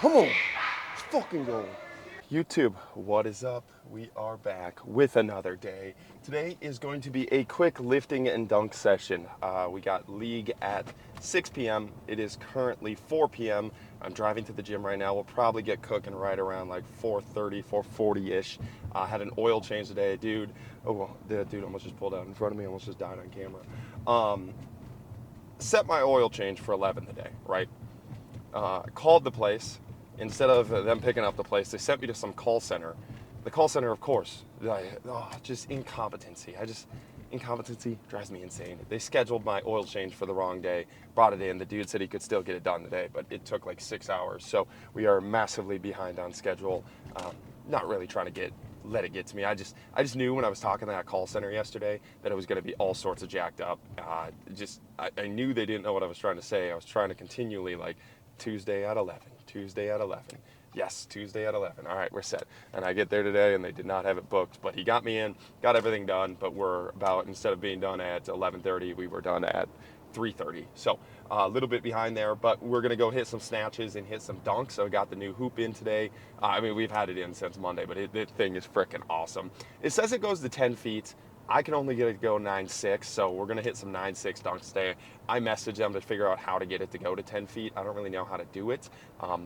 Come on, let's fucking go. YouTube, what is up? We are back with another day. Today is going to be a quick lifting and dunk session. We got league at 6 p.m. It is currently 4 p.m. I'm driving to the gym right now. We'll probably get cooking right around like 4:30, 4:40-ish. Had an oil change today, dude. Oh, well, the dude almost just pulled out in front of me, almost just died on camera. Set my oil change for 11 today, right? Called the place. Instead of them picking up the place, they sent me to some call center. The call center, of course, just incompetency. Incompetency drives me insane. They scheduled my oil change for the wrong day, brought it in. The dude said he could still get it done today, but it took like 6 hours. So we are massively behind on schedule. Not really trying to let it get to me. I just knew when I was talking to that call center yesterday that it was going to be all sorts of jacked up. I knew they didn't know what I was trying to say. I was trying to continually like Tuesday at 11, Tuesday at 11. Yes, Tuesday at 11. All right, we're set. And I get there today and they did not have it booked, but he got me in, got everything done, but we're about, instead of being done at 11:30, we were done at 3:30. So a little bit behind there, but we're going to go hit some snatches and hit some dunks. So I got the new hoop in today. We've had it in since Monday, but the thing is freaking awesome. It says it goes to 10 feet. I can only get it to go 9.6, so we're going to hit some 9.6 dunks today. I messaged them to figure out how to get it to go to 10 feet. I don't really know how to do it.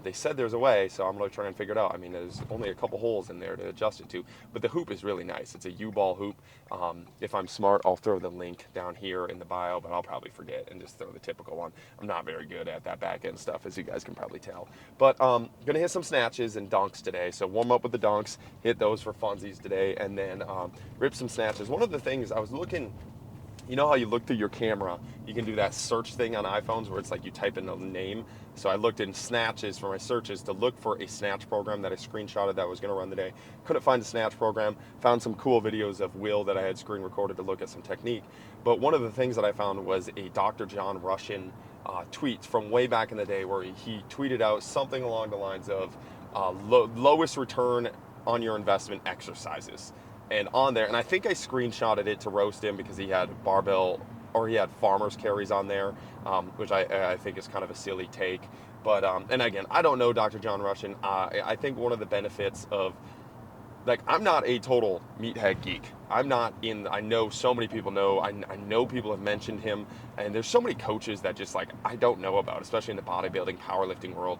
They said there's a way, so I'm going to try and figure it out. I mean, there's only a couple holes in there to adjust it to, but the hoop is really nice. It's a U-ball hoop. If I'm smart, I'll throw the link down here in the bio, but I'll probably forget and just throw the typical one. I'm not very good at that back end stuff, as you guys can probably tell. But going to hit some snatches and dunks today. So warm up with the dunks, hit those for funsies today, and then rip some snatches. One of the things I was looking, you know how you look through your camera, you can do that search thing on iPhones where it's like you type in a name. So I looked in snatches for my searches to look for a snatch program that I screenshotted that I was going to run today. Couldn't find a snatch program. Found some cool videos of Will that I had screen recorded to look at some technique. But one of the things that I found was a Dr. John Russian tweet from way back in the day where he tweeted out something along the lines of lowest return on your investment exercises. And on there, and I think I screenshotted it to roast him because he had barbell, or he had farmer's carries on there, which I think is kind of a silly take. But, and again, I don't know Dr. John Russian. I think one of the benefits of, like, I'm not a total meathead geek. I know so many people know, I know people have mentioned him, and there's so many coaches that just, like, I don't know about, especially in the bodybuilding, powerlifting world.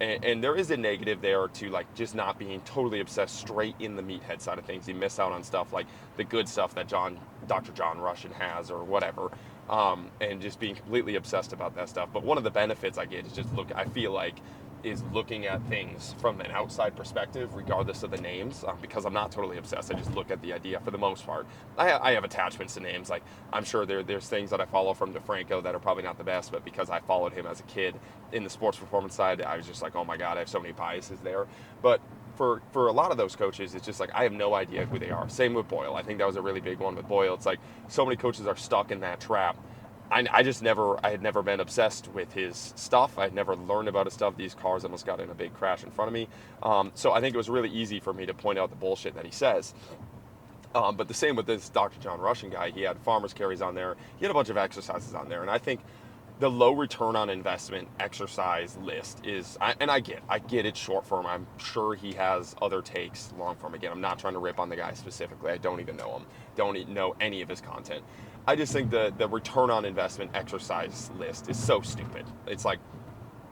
And there is a negative there to, like, just not being totally obsessed straight in the meathead side of things. You miss out on stuff like the good stuff that Dr. John Russian has or whatever, and just being completely obsessed about that stuff. But one of the benefits I get is just I feel like, is looking at things from an outside perspective, regardless of the names, because I'm not totally obsessed. I just look at the idea for the most part. I have attachments to names. Like, I'm sure there's things that I follow from DeFranco that are probably not the best, but because I followed him as a kid in the sports performance side, I was just like, oh my God, I have so many biases there. But for a lot of those coaches, it's just like, I have no idea who they are. Same with Boyle. I think that was a really big one with Boyle. It's like, so many coaches are stuck in that trap. I had never been obsessed with his stuff. I had never learned about his stuff. These cars almost got in a big crash in front of me. So I think it was really easy for me to point out the bullshit that he says. But the same with this Dr. John Russian guy. He had farmer's carries on there. He had a bunch of exercises on there. And I think the low return on investment exercise list is, and I get it short form. I'm sure he has other takes long form. Again, I'm not trying to rip on the guy specifically. I don't even know him. Don't even know any of his content. I just think the return on investment exercise list is so stupid. It's like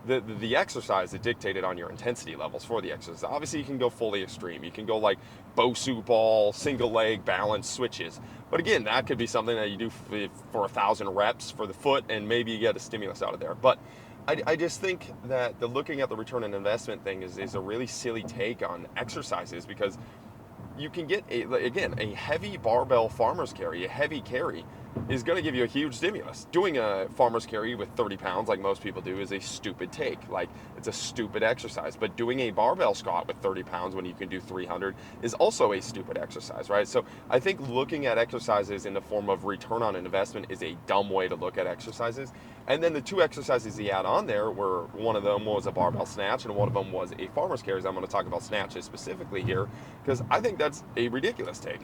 the exercise is dictated on your intensity levels for the exercise. Obviously, you can go fully extreme. You can go like Bosu ball, single leg, balance, switches. But again, that could be something that you do for 1,000 reps for the foot, and maybe you get a stimulus out of there. But I just think that the looking at the return on investment thing is a really silly take on exercises, because you can get, a heavy barbell farmer's carry, a heavy carry, is going to give you a huge stimulus. Doing a farmer's carry with 30 pounds, like most people do, is a stupid take. Like, it's a stupid exercise. But doing a barbell squat with 30 pounds when you can do 300 is also a stupid exercise, right? So I think looking at exercises in the form of return on investment is a dumb way to look at exercises. And then the two exercises he had on there were, one of them was a barbell snatch and one of them was a farmer's carries. I'm going to talk about snatches specifically here because I think that's a ridiculous take.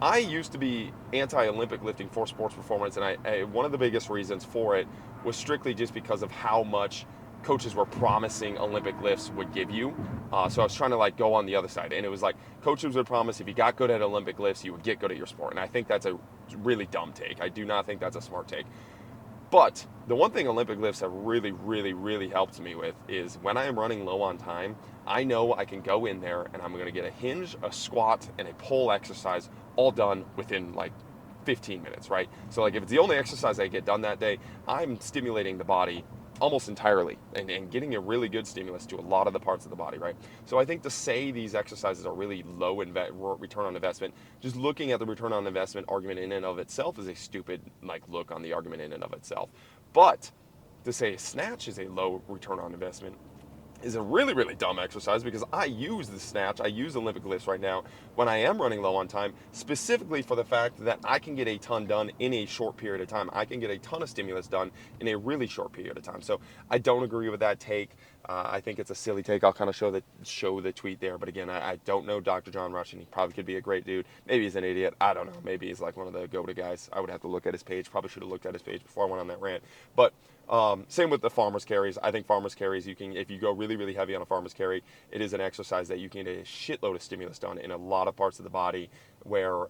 I used to be anti-Olympic lifting for sports performance, and I one of the biggest reasons for it was strictly just because of how much coaches were promising Olympic lifts would give you. So I was trying to like go on the other side, and it was like coaches would promise if you got good at Olympic lifts, you would get good at your sport. And I think that's a really dumb take. I do not think that's a smart take. But the one thing Olympic lifts have really, really, really helped me with is when I am running low on time, I know I can go in there and I'm going to get a hinge, a squat, and a pull exercise all done within like 15 minutes, right? So like if it's the only exercise I get done that day, I'm stimulating the body almost entirely and getting a really good stimulus to a lot of the parts of the body, right? So I think to say these exercises are really low return on investment, just looking at the return on investment argument in and of itself is a stupid like look on the argument in and of itself. But to say snatch is a low return on investment is a really, really dumb exercise because I use the snatch, I use Olympic lifts right now when I am running low on time, specifically for the fact that I can get a ton done in a short period of time. I can get a ton of stimulus done in a really short period of time. So I don't agree with that take. I think it's a silly take. I'll kind of show the tweet there. But again, I don't know Dr. John Rush, and he probably could be a great dude. Maybe he's an idiot. I don't know. Maybe he's like one of the go-to guys. I would have to look at his page. Probably should have looked at his page before I went on that rant. But same with the farmer's carries. I think farmer's carries, you can, if you go really, really heavy on a farmer's carry, it is an exercise that you can get a shitload of stimulus done in a lot of parts of the body where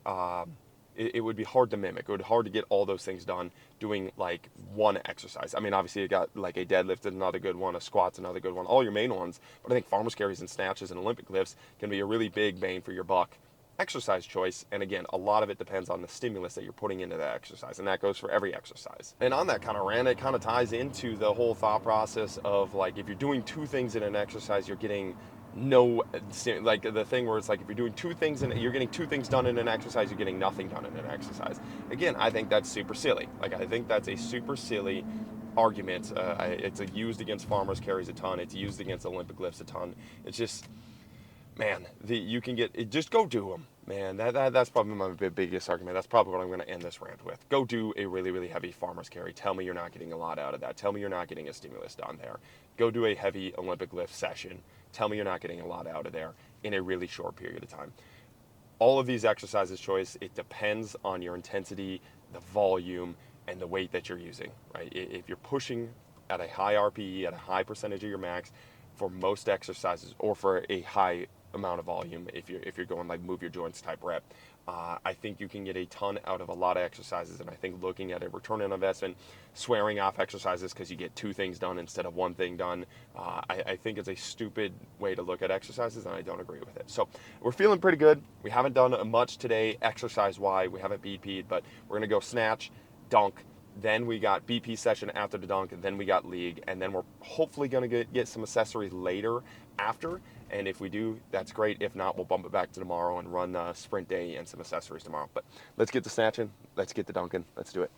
it would be hard to mimic. It would be hard to get all those things done doing like one exercise. I mean, obviously you got like a deadlift is another good one, a squat's another good one, all your main ones. But I think farmer's carries and snatches and Olympic lifts can be a really big bang for your buck exercise choice. And again, a lot of it depends on the stimulus that you're putting into that exercise, and that goes for every exercise. And on that kind of rant, it kind of ties into the whole thought process of like if you're doing two things in an exercise, you're getting no, like the thing where it's like if you're doing two things and you're getting two things done in an exercise, you're getting nothing done in an exercise. Again, I think that's super silly. Like I think that's a super silly argument. It's used against farmers carries a ton. It's used against Olympic lifts a ton. It's just, man, you can get it, just go do them, man. That's probably my biggest argument. That's probably what I'm going to end this rant with. Go do a really, really heavy farmer's carry. Tell me you're not getting a lot out of that. Tell me you're not getting a stimulus done there. Go do a heavy Olympic lift session. Tell me you're not getting a lot out of there in a really short period of time. All of these exercises choice, it depends on your intensity, the volume, and the weight that you're using, right? If you're pushing at a high RPE, at a high percentage of your max, for most exercises, or for a high amount of volume, if you're going like move your joints type rep, I think you can get a ton out of a lot of exercises. And I think looking at a return on investment, swearing off exercises because you get two things done instead of one thing done, I think it's a stupid way to look at exercises, and I don't agree with it. So we're feeling pretty good. We haven't done much today exercise-wise. We haven't BP'd, but we're gonna go snatch, dunk. Then we got BP session after the dunk, and then we got league, and then we're hopefully going to get some accessories later after. And if we do, that's great. If not, we'll bump it back to tomorrow and run sprint day and some accessories tomorrow. But let's get the snatching. Let's get the dunking. Let's do it.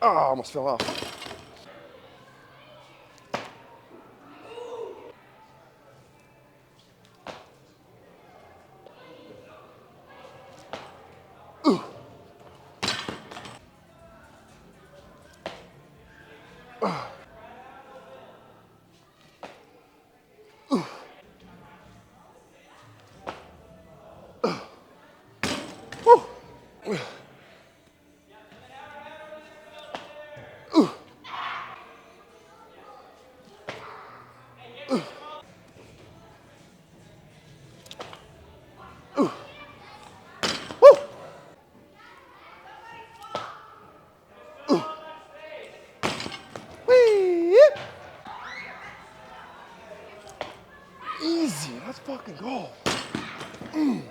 Oh, I almost fell off. Easy, let's fucking go. Ooh.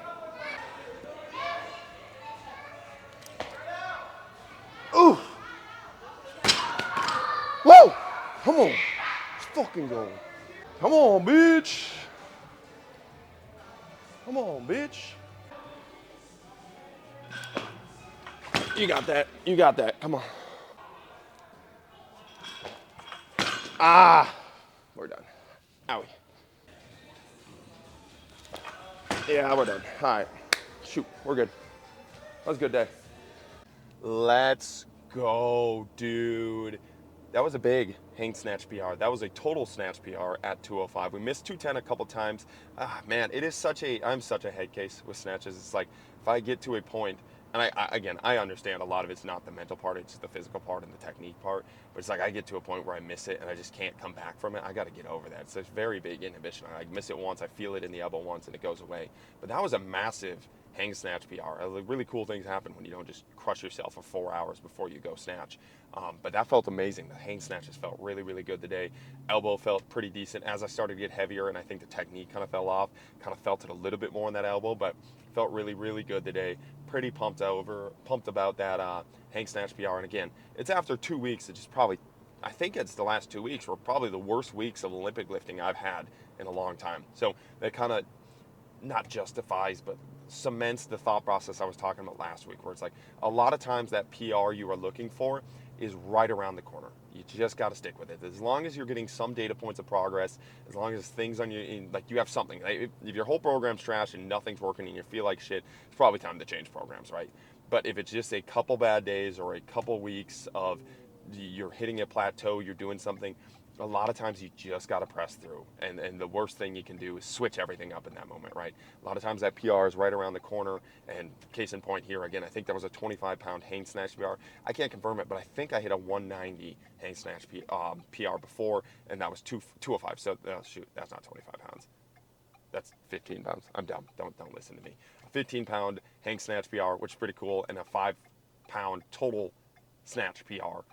Whoa! Come on. Let's fucking go. Come on, bitch. Come on, bitch. You got that. You got that. Come on. Ah. We're done. Owie. Yeah, we're done. All right. Shoot, we're good. That was a good day. Let's go, dude. That was a big hang snatch PR. That was a total snatch PR at 205. We missed 210 a couple times. Ah, man, it is I'm such a head case with snatches. It's like if I get to a point, and I understand a lot of it's not the mental part, it's the physical part and the technique part. But it's like I get to a point where I miss it and I just can't come back from it. I got to get over that. It's a very big inhibition. I miss it once, I feel it in the elbow once, and it goes away. But that was a massive hang snatch PR. Really cool things happen when you don't just crush yourself for 4 hours before you go snatch. But that felt amazing. The hang snatches felt really, really good today. Elbow felt pretty decent. As I started to get heavier and I think the technique kind of fell off, kind of felt it a little bit more in that elbow, but felt really, really good today. Pretty pumped about that hang snatch PR. And again, it's after 2 weeks. It's just probably, I think it's the last 2 weeks were probably the worst weeks of Olympic lifting I've had in a long time. So that kind of not justifies, but cements the thought process I was talking about last week, where it's like a lot of times that PR you are looking for is right around the corner. You just got to stick with it. As long as you're getting some data points of progress, as long as things on you, like you have something. Like if your whole program's trash and nothing's working and you feel like shit, it's probably time to change programs, right? But if it's just a couple bad days or a couple weeks of you're hitting a plateau, you're doing something, a lot of times you just got to press through. And the worst thing you can do is switch everything up in that moment, right? A lot of times that PR is right around the corner. And case in point here, again, I think that was a 25-pound hang snatch PR. I can't confirm it, but I think I hit a 190 hang snatch PR before, and that was 205. So, shoot, that's not 25 pounds. That's 15 pounds. I'm dumb. Don't listen to me. A 15-pound hang snatch PR, which is pretty cool, and a 5-pound total snatch PR.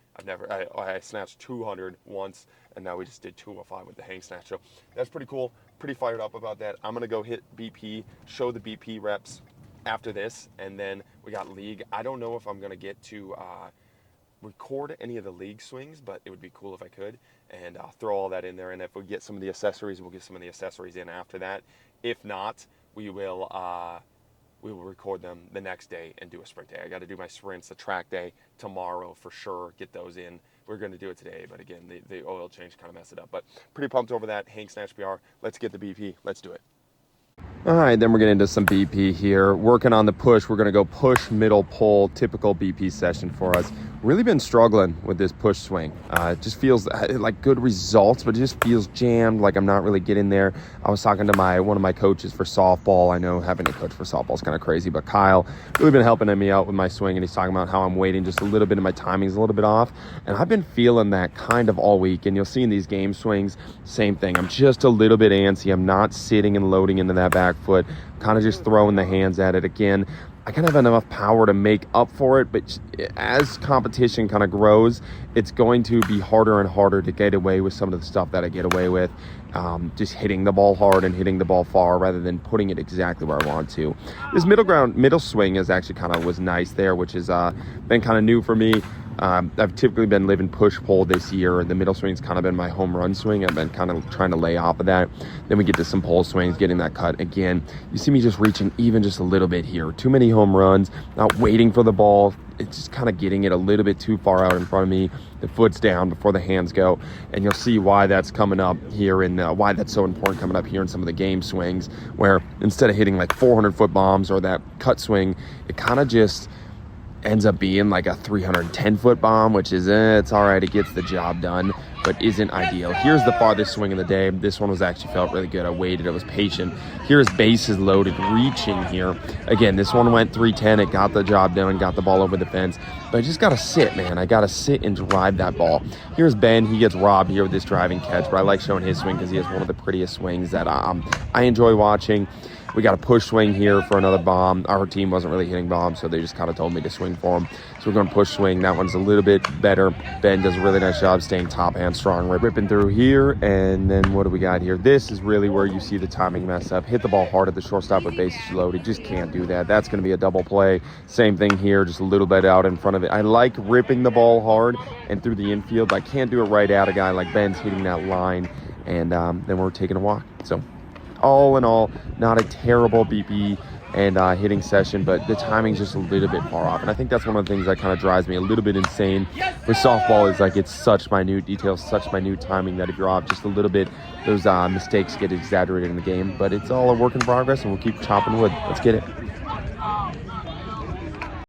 I snatched 200 once, and now we just did 205 with the hang snatch. So that's pretty cool. Pretty fired up about that. I'm gonna go hit BP, show the BP reps after this, and then we got league. I don't know if I'm gonna get to record any of the league swings, but it would be cool if I could, and throw all that in there. And if we get some of the accessories, we'll get some of the accessories in after that. If not, we will record them the next day and do a sprint day. I got to do my sprints, the track day tomorrow for sure. Get those in. We're going to do it today, but again, the oil change kind of messed it up. But pretty pumped over that hang snatch PR. Let's get the BP. Let's do it. All right, then we're getting into some BP here. Working on the push. We're going to go push, middle, pull, typical BP session for us. Really been struggling with this push swing. It just feels like good results, but it just feels jammed, like I'm not really getting there. I was talking to one of my coaches for softball. I know having a coach for softball is kind of crazy, but Kyle really been helping me out with my swing, and he's talking about how I'm waiting just a little bit, and my timing's a little bit off. And I've been feeling that kind of all week, and you'll see in these game swings, same thing. I'm just a little bit antsy. I'm not sitting and loading into that back foot, kind of just throwing the hands at it again. I kind of have enough power to make up for it, but as competition kind of grows, it's going to be harder and harder to get away with some of the stuff that I get away with. Just hitting the ball hard and hitting the ball far rather than putting it exactly where I want to. This middle swing is actually was nice there, which has been kind of new for me. I've typically been living push-pull this year. The middle swing's kind of been my home run swing. I've been kind of trying to lay off of that. Then we get to some pull swings, getting that cut. Again, you see me just reaching even just a little bit here. Too many home runs, not waiting for the ball. It's just kind of getting it a little bit too far out in front of me. The foot's down before the hands go. And you'll see why that's coming up here and why that's so important coming up here in some of the game swings, where instead of hitting like 400-foot bombs or that cut swing, it kind of just ends up being like a 310-foot bomb, which is, it's all right. It gets the job done, but isn't ideal. Here's the farthest swing of the day. This one was actually felt really good. I waited. I was patient. Here's bases loaded, reaching here. Again, this one went 310. It got the job done, got the ball over the fence. But I just got to sit, man. I got to sit and drive that ball. Here's Ben. He gets robbed here with this driving catch, but I like showing his swing because he has one of the prettiest swings that I enjoy watching. We got a push swing here for another bomb. Our team wasn't really hitting bombs, so they just kind of told me to swing for them. So we're going to push swing. That one's a little bit better. Ben does a really nice job staying top hand strong, ripping through here. And then what do we got here? This is really where you see the timing mess up. Hit the ball hard at the shortstop with bases loaded. Just can't do that. That's going to be a double play. Same thing here, just a little bit out in front of it. I like ripping the ball hard and through the infield, but I can't do it right at a guy like Ben's hitting that line. And then we're taking a walk. So all in all, not a terrible BP and hitting session, but the timing's just a little bit far off. And I think that's one of the things that kind of drives me a little bit insane with softball is like it's such minute details, such minute timing that if you're off just a little bit, those mistakes get exaggerated in the game. But it's all a work in progress, and we'll keep chopping wood. Let's get it.